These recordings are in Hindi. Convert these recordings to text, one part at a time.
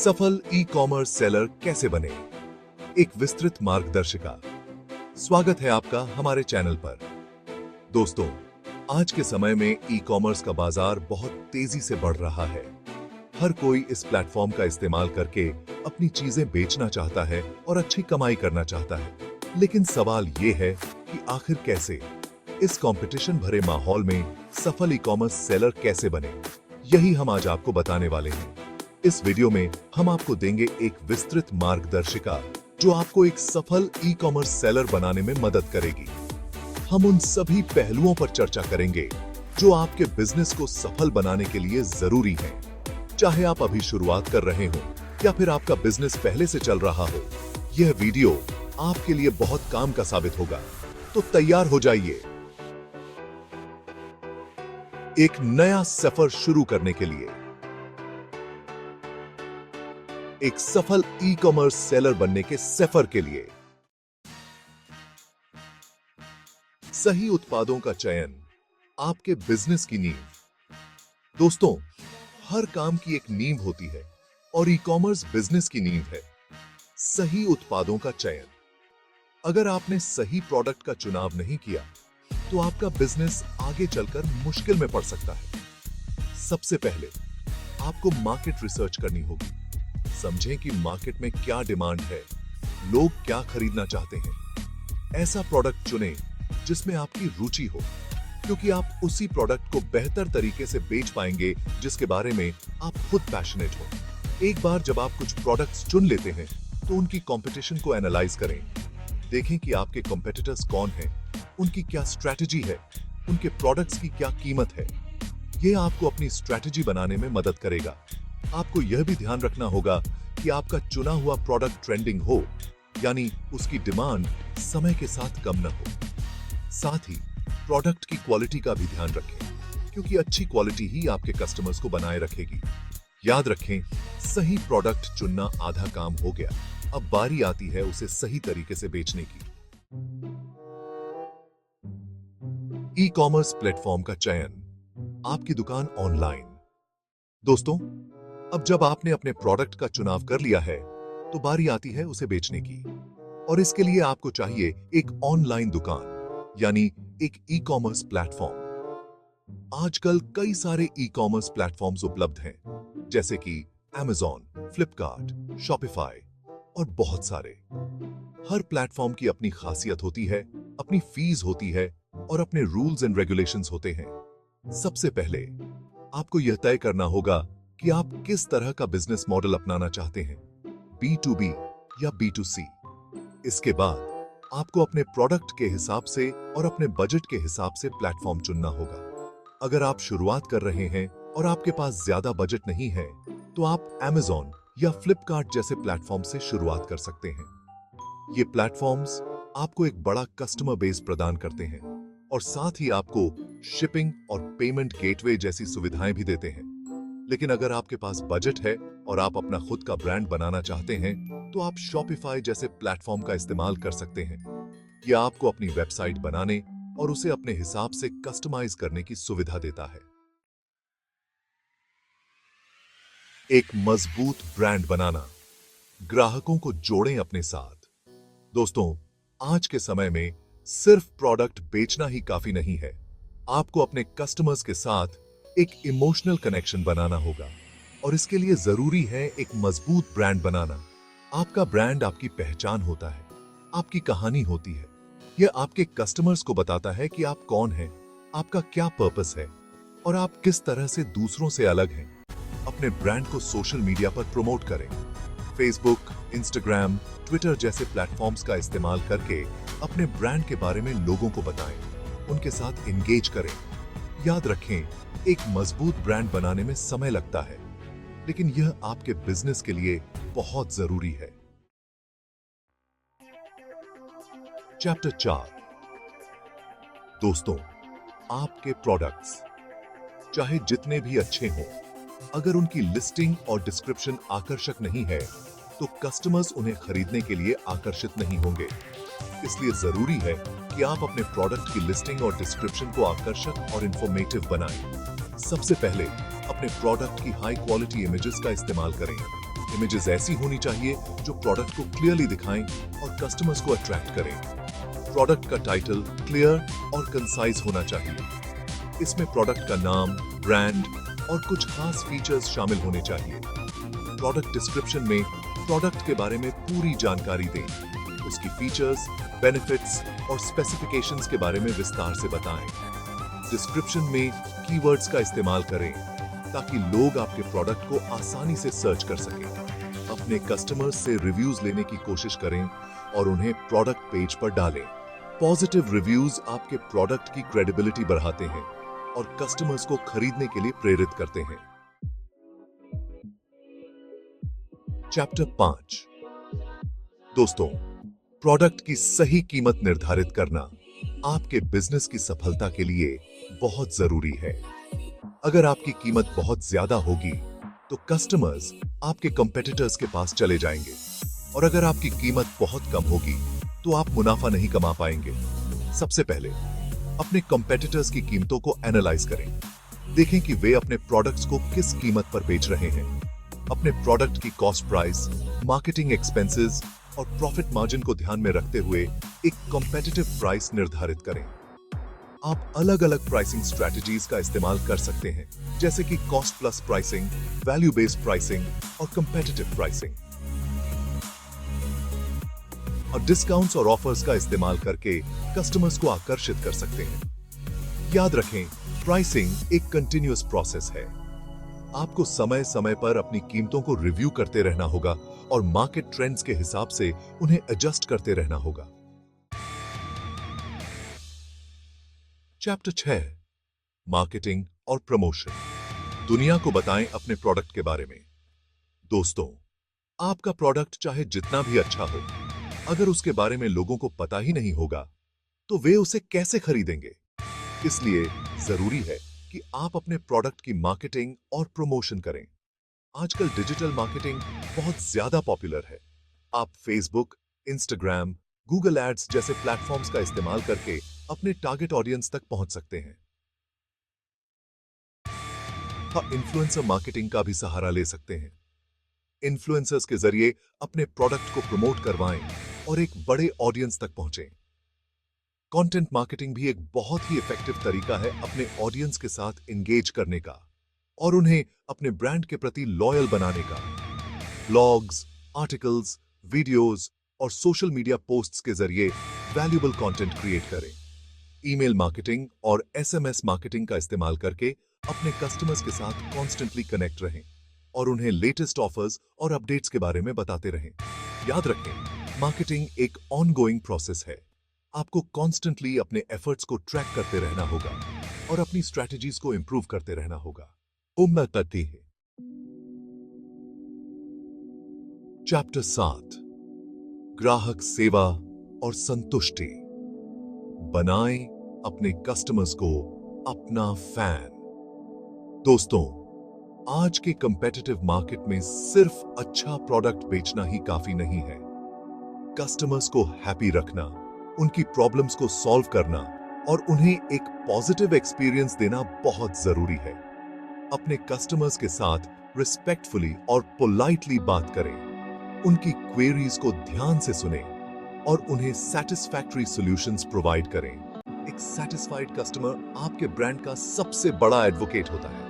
सफल ई कॉमर्स सेलर कैसे बने, एक विस्तृत मार्गदर्शिका। स्वागत है आपका हमारे चैनल पर। दोस्तों, आज के समय में ई कॉमर्स का बाजार बहुत तेजी से बढ़ रहा है। हर कोई इस प्लेटफॉर्म का इस्तेमाल करके अपनी चीजें बेचना चाहता है और अच्छी कमाई करना चाहता है। लेकिन सवाल ये है कि आखिर कैसे? इस कंपटीशन भरे माहौल में सफल ई कॉमर्स सेलर कैसे बने, यही हम आज आपको बताने वाले हैं। इस वीडियो में हम आपको देंगे एक विस्तृत मार्गदर्शिका जो आपको एक सफल ई कॉमर्स सेलर बनाने में मदद करेगी। हम उन सभी पहलुओं पर चर्चा करेंगे जो आपके बिजनेस को सफल बनाने के लिए जरूरी हैं। चाहे आप अभी शुरुआत कर रहे हो या फिर आपका बिजनेस पहले से चल रहा हो, यह वीडियो आपके लिए बहुत काम का साबित होगा। तो तैयार हो जाइए एक नया सफर शुरू करने के लिए। एक सफल ई कॉमर्स सेलर बनने के सफर के लिए सही उत्पादों का चयन, आपके बिजनेस की नींव। दोस्तों, हर काम की एक नींव होती है और ई कॉमर्स बिजनेस की नींव है। सही उत्पादों का चयन। अगर आपने सही प्रोडक्ट का चुनाव नहीं किया तो आपका बिजनेस आगे चलकर मुश्किल में पड़ सकता है। सबसे पहले आपको मार्केट रिसर्च करनी होगी। समझें कि मार्केट में क्या डिमांड है, लोग क्या खरीदना चाहते हैं। ऐसा प्रोडक्ट चुनें जिसमें आपकी रुचि हो, क्योंकि आप उसी प्रोडक्ट को बेहतर तरीके से बेच पाएंगे जिसके बारे में आप खुद पैशनेट हो। एक बार जब आप कुछ प्रोडक्ट्स चुन लेते हैं तो उनकी कंपटीशन को एनालाइज करें। देखें कि आपके कंपेटिटर्स कौन हैं, उनकी क्या स्ट्रैटेजी है, उनके प्रोडक्ट्स की क्या कीमत है। यह आपको अपनी स्ट्रैटेजी बनाने में मदद करेगा। आपको यह भी ध्यान रखना होगा कि आपका चुना हुआ प्रोडक्ट ट्रेंडिंग हो, यानी उसकी डिमांड समय के साथ कम न हो। साथ ही प्रोडक्ट की क्वालिटी का भी ध्यान रखें, क्योंकि अच्छी क्वालिटी ही आपके कस्टमर्स को बनाए रखेगी। याद रखें, सही प्रोडक्ट चुनना आधा काम हो गया, अब बारी आती है उसे सही तरीके से बेचने की। ई कॉमर्स प्लेटफॉर्म का चयन, आपकी दुकान ऑनलाइन। दोस्तों, अब जब आपने अपने प्रोडक्ट का चुनाव कर लिया है तो बारी आती है उसे बेचने की, और इसके लिए आपको चाहिए एक ऑनलाइन दुकान, यानी एक ई कॉमर्स प्लेटफॉर्म। आजकल कई सारे ई कॉमर्स प्लेटफॉर्म्स उपलब्ध हैं, जैसे कि Amazon, फ्लिपकार्ट, शॉपिफाई और बहुत सारे। हर प्लेटफॉर्म की अपनी खासियत होती है, अपनी फीस होती है और अपने रूल्स एंड रेगुलेशंस होते हैं। सबसे पहले आपको यह तय करना होगा कि आप किस तरह का बिजनेस मॉडल अपनाना चाहते हैं, B2B या B2C। इसके बाद आपको अपने प्रोडक्ट के हिसाब से और अपने बजट के हिसाब से प्लेटफॉर्म चुनना होगा। अगर आप शुरुआत कर रहे हैं और आपके पास ज्यादा बजट नहीं है तो आप Amazon या फ्लिपकार्ट जैसे प्लेटफॉर्म से शुरुआत कर सकते हैं। ये प्लेटफॉर्म्स आपको एक बड़ा कस्टमर बेस प्रदान करते हैं और साथ ही आपको शिपिंग और पेमेंट गेटवे जैसी सुविधाएं भी देते हैं। लेकिन अगर आपके पास बजट है और आप अपना खुद का ब्रांड बनाना चाहते हैं तो आप शॉपिफाई जैसे प्लेटफॉर्म का इस्तेमाल कर सकते हैं। यह आपको अपनी वेबसाइट बनाने और उसे अपने हिसाब से कस्टमाइज करने की सुविधा देता है। एक मजबूत ब्रांड बनाना, ग्राहकों को जोड़ें अपने साथ। दोस्तों, आज के समय में सिर्फ प्रोडक्ट बेचना ही काफी नहीं है। आपको अपने कस्टमर्स के साथ एक इमोशनल कनेक्शन बनाना होगा, और इसके लिए जरूरी है एक मजबूत ब्रांड बनाना। आपका ब्रांड आपकी पहचान होता है, आपकी कहानी होती है। यह आपके कस्टमर्स को बताता है कि आप कौन हैं, आपका क्या पर्पस है और आप किस तरह से दूसरों से अलग हैं। अपने ब्रांड को सोशल मीडिया पर प्रमोट करें। फेसबुक, इंस्टाग्राम, ट्विटर जैसे प्लेटफॉर्म्स का इस्तेमाल करके अपने ब्रांड के बारे में लोगों को बताएं, उनके साथ एंगेज करें। याद रखें, एक मजबूत ब्रांड बनाने में समय लगता है, लेकिन यह आपके बिजनेस के लिए बहुत जरूरी है। चैप्टर 4। दोस्तों, आपके प्रोडक्ट्स चाहे जितने भी अच्छे हों, अगर उनकी लिस्टिंग और डिस्क्रिप्शन आकर्षक नहीं है तो कस्टमर्स उन्हें खरीदने के लिए आकर्षित नहीं होंगे। इसलिए जरूरी है कि आप अपने प्रोडक्ट की लिस्टिंग और डिस्क्रिप्शन को आकर्षक और इंफॉर्मेटिव बनाएं। सबसे पहले अपने प्रोडक्ट की हाई क्वालिटी इमेजेस का इस्तेमाल करें। इमेजेस ऐसी होनी चाहिए जो प्रोडक्ट को क्लियरली दिखाएं और कस्टमर्स को अट्रैक्ट करें। प्रोडक्ट का टाइटल क्लियर और कंसाइज होना चाहिए। इसमें प्रोडक्ट का नाम, ब्रांड और कुछ खास फीचर्स शामिल होने चाहिए। प्रोडक्ट डिस्क्रिप्शन में प्रोडक्ट के बारे में पूरी जानकारी दें, उसकी फीचर्स, बेनिफिट्स और स्पेसिफिकेशंस के बारे में विस्तार से बताएं। डिस्क्रिप्शन में कीवर्ड्स का इस्तेमाल करें ताकि लोग आपके प्रोडक्ट को आसानी से सर्च कर सकें। अपने कस्टमर्स से रिव्यूज लेने की कोशिश करें और उन्हें प्रोडक्ट पेज पर डालें। पॉजिटिव रिव्यूज आपके प्रोडक्ट की क्रेडिबिलिटी बढ़ाते हैं और कस्टमर्स को खरीदने के लिए प्रेरित करते हैं। चैप्टर 5। दोस्तों, प्रोडक्ट की सही कीमत निर्धारित करना आपके बिजनेस की सफलता के लिए बहुत जरूरी है। अगर आपकी कीमत बहुत ज्यादा होगी तो कस्टमर्स आपके कंपेटिटर्स के पास चले जाएंगे, और अगर आपकी कीमत बहुत कम होगी तो आप मुनाफा नहीं कमा पाएंगे। सबसे पहले अपने कंपेटिटर्स की कीमतों को एनालाइज करें। देखें कि वे अपने प्रोडक्ट्स को किस कीमत पर बेच रहे हैं। अपने प्रोडक्ट की कॉस्ट प्राइस, मार्केटिंग एक्सपेंसेस और प्रॉफिट मार्जिन को ध्यान में रखते हुए एक कॉम्पिटिटिव प्राइस निर्धारित करें। आप अलग अलग प्राइसिंग स्ट्रेटजीज का इस्तेमाल कर सकते हैं, जैसे कि cost plus pricing, value based pricing और कॉम्पिटिटिव प्राइसिंग। और डिस्काउंट्स और ऑफर्स का इस्तेमाल करके कस्टमर्स को आकर्षित कर सकते हैं। याद रखें, प्राइसिंग एक कंटिन्यूअस प्रोसेस है। आपको समय समय पर अपनी कीमतों को रिव्यू करते रहना होगा और मार्केट ट्रेंड्स के हिसाब से उन्हें एडजस्ट करते रहना होगा। चैप्टर 6। मार्केटिंग और प्रमोशन। दुनिया को बताएं अपने प्रोडक्ट के बारे में। दोस्तों, आपका प्रोडक्ट चाहे जितना भी अच्छा हो, अगर उसके बारे में लोगों को पता ही नहीं होगा तो वे उसे कैसे खरीदेंगे। इसलिए जरूरी है कि आप अपने प्रोडक्ट की मार्केटिंग और प्रमोशन करें। आजकल डिजिटल मार्केटिंग बहुत ज्यादा पॉपुलर है। आप फेसबुक, इंस्टाग्राम, गूगल एड्स जैसे प्लेटफॉर्म्स का इस्तेमाल करके अपने टारगेट ऑडियंस तक पहुंच सकते हैं। आप इन्फ्लुएंसर मार्केटिंग का भी सहारा ले सकते हैं। इन्फ्लुएंसर्स के जरिए अपने प्रोडक्ट को प्रमोट करवाएं और एक बड़े ऑडियंस तक पहुंचें। कंटेंट मार्केटिंग भी एक बहुत ही इफेक्टिव तरीका है अपने ऑडियंस के साथ एंगेज करने का और उन्हें अपने ब्रांड के प्रति लॉयल बनाने का। ब्लॉग्स, आर्टिकल्स, वीडियोस और सोशल मीडिया पोस्ट्स के जरिए वैल्यूएबल कंटेंट क्रिएट करें। ईमेल मार्केटिंग और एसएमएस मार्केटिंग का इस्तेमाल करके अपने कस्टमर्स के साथ कॉन्स्टेंटली कनेक्ट रहें और उन्हें लेटेस्ट ऑफर्स और अपडेट्स के बारे में बताते रहें। याद रखें, मार्केटिंग एक ऑनगोइंग प्रोसेस है। आपको कॉन्स्टेंटली अपने एफर्ट्स को ट्रैक करते रहना होगा और अपनी स्ट्रैटेजीज को इंप्रूव करते रहना होगा। उम्मीद करती है। चैप्टर 7। ग्राहक सेवा और संतुष्टि। बनाएं अपने कस्टमर्स को अपना फैन। दोस्तों, आज के कंपेटिटिव मार्केट में सिर्फ अच्छा प्रोडक्ट बेचना ही काफी नहीं है। कस्टमर्स को हैप्पी रखना, उनकी प्रॉब्लम्स को सॉल्व करना और उन्हें एक पॉजिटिव एक्सपीरियंस देना बहुत जरूरी है। अपने कस्टमर्स के साथ रिस्पेक्टफुली और पोलाइटली बात करें, उनकी क्वेरीज को ध्यान से सुनें और उन्हें सैटिस्फैक्टरी सॉल्यूशंस प्रोवाइड करें। एक सैटिस्फाइड कस्टमर आपके ब्रांड का सबसे बड़ा एडवोकेट होता है।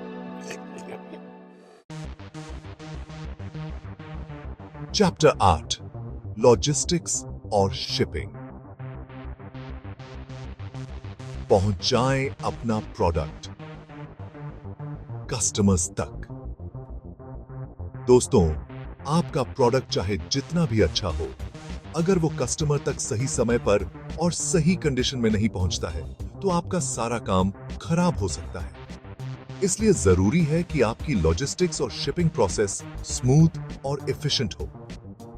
चैप्टर 8। लॉजिस्टिक्स और शिपिंग। पहुंचाएं अपना प्रोडक्ट कस्टमर्स तक। दोस्तों, आपका प्रोडक्ट चाहे जितना भी अच्छा हो, अगर वो कस्टमर तक सही समय पर और सही कंडीशन में नहीं पहुंचता है तो आपका सारा काम खराब हो सकता है। इसलिए जरूरी है कि आपकी लॉजिस्टिक्स और शिपिंग प्रोसेस स्मूथ और एफिशिएंट हो।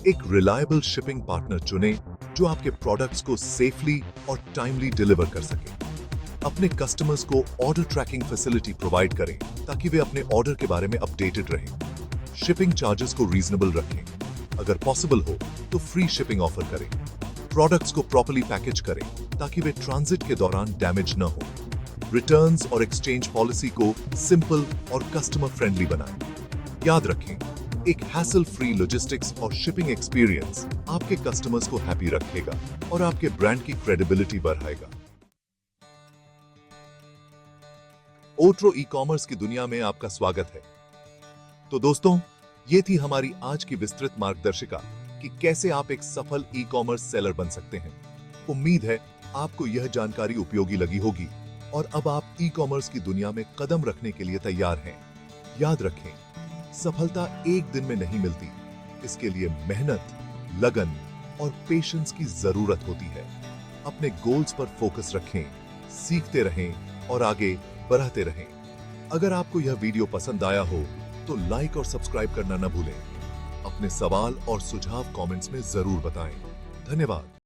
एक रिलायबल शिपिंग पार्टनर चुनें जो आपके प्रोडक्ट्स को सेफली और टाइमली डिलीवर कर सके। अपने कस्टमर्स को ऑर्डर ट्रैकिंग फैसिलिटी प्रोवाइड करें ताकि वे अपने ऑर्डर के बारे में अपडेटेड रहें। शिपिंग चार्जेस को रीजनेबल रखें। अगर पॉसिबल हो तो फ्री शिपिंग ऑफर करें। प्रोडक्ट्स को प्रॉपर्ली पैकेज करें ताकि वे ट्रांजिट के दौरान डैमेज न हो। रिटर्न्स और एक्सचेंज पॉलिसी को सिंपल और कस्टमर फ्रेंडली बनाएं। याद रखें, एक हैसल फ्री लॉजिस्टिक्स और शिपिंग एक्सपीरियंस आपके कस्टमर्स को हैप्पी रखेगा और आपके ब्रांड की क्रेडिबिलिटी बढ़ाएगा। ओट्रो ई कॉमर्स की दुनिया में आपका स्वागत है। तो दोस्तों, ये थी हमारी आज की विस्तृत मार्गदर्शिका कि कैसे आप एक सफल ई कॉमर्स सेलर बन सकते हैं। उम्मीद है आपको यह जानकारी उपयोगी लगी होगी और अब आप ई कॉमर्स की दुनिया में कदम रखने के लिए तैयार हैं। याद रखें, सफलता एक दिन में नहीं मिलती। इसके लिए मेहनत, लगन और पेशेंस की जरूरत होती है। अपने गोल्स पर फोकस रखें, सीखते रहें और आगे बढ़ते रहें। अगर आपको यह वीडियो पसंद आया हो तो लाइक और सब्सक्राइब करना न भूलें। अपने सवाल और सुझाव कमेंट्स में जरूर बताएं। धन्यवाद।